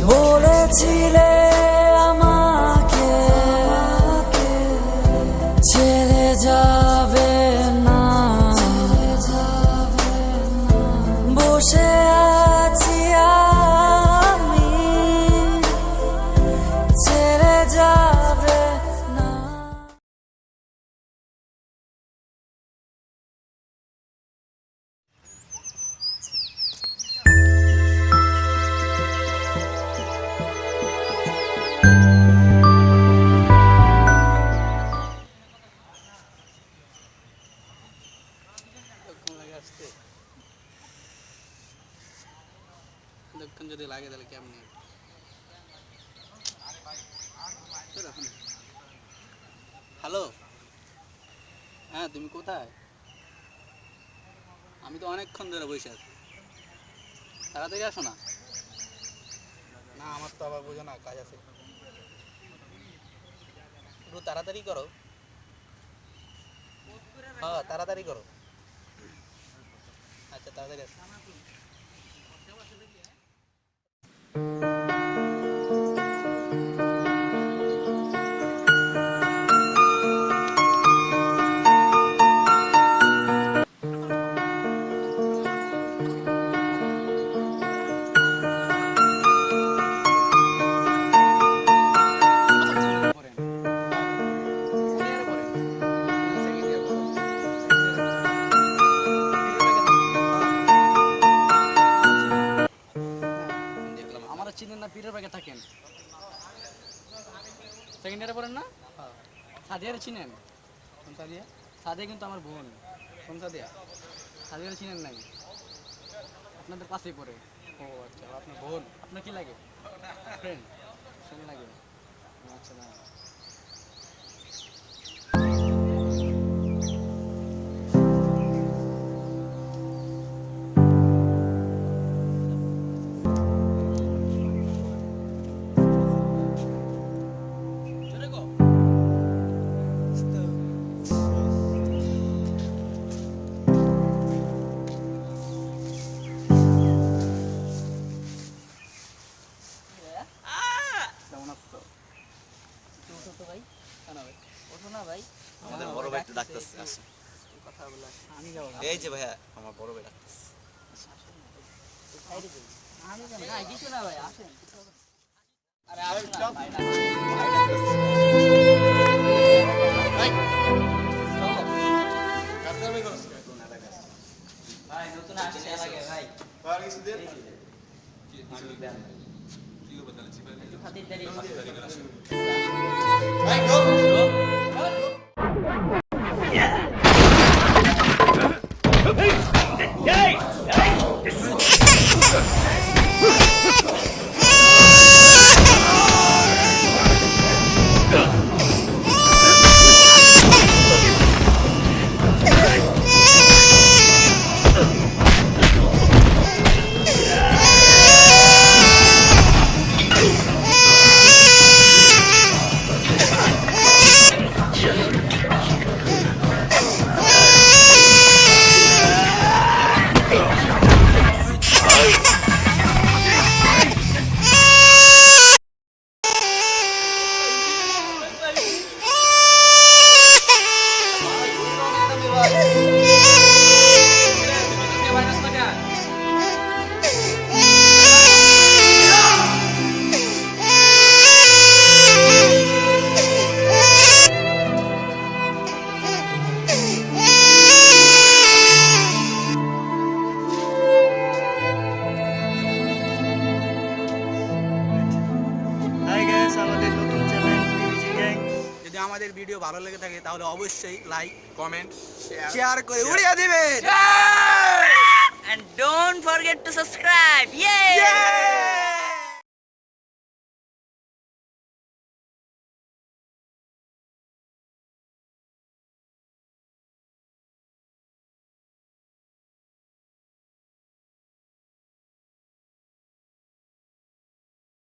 বলেছিলে আমাকে ছেড়ে যাবে না, বসে আছি আমি, ছেড়ে যাবে না। দক্ষিণ যদি লাগে তাহলে কেমনি? হ্যালো, হ্যাঁ তুমি কোথায়? আমি তো অনেকক্ষণ ধরে বসে আছি, তাড়াতাড়ি আসো না। না আমার তো আবার বোঝো না, কাজ আছে, একটু তাড়াতাড়ি করো। হ্যাঁ তাড়াতাড়ি করো। আচ্ছা তাড়াতাড়ি আসো। চিনেন না, পীরের ব্যাগে থাকেন, সেকেন্ড ইয়ারে পড়েন না? সাদিয়ারে চিনেন? কোন সাদিয়া? সাদিয়া কিন্তু আমার বোন। কোন সাদিয়া? সাদিয়ারে চিনেন নাই? আপনাদের পাশেই পড়ে। ও আচ্ছা, আপনার বোন। আপনার কি লাগে? ফ্রেন্ড সঙ্গে লাগে? আচ্ছা না। আমাদের বড় ভাই একটু ডাকতেছে, আসো। এই যে ভাইয়া আমার বড় ভাই ডাকতেছে। কিছু না ভাই, আসেন। ভাই নতুন আসছে লাগে ভাই। খাতিরদারি আমাদের ভিডিও ভালো লেগে থাকে তাহলে অবশ্যই লাইক, কমেন্ট, শেয়ার করে উড়িয়ে দিবেন। And don't forget to subscribe. Yay!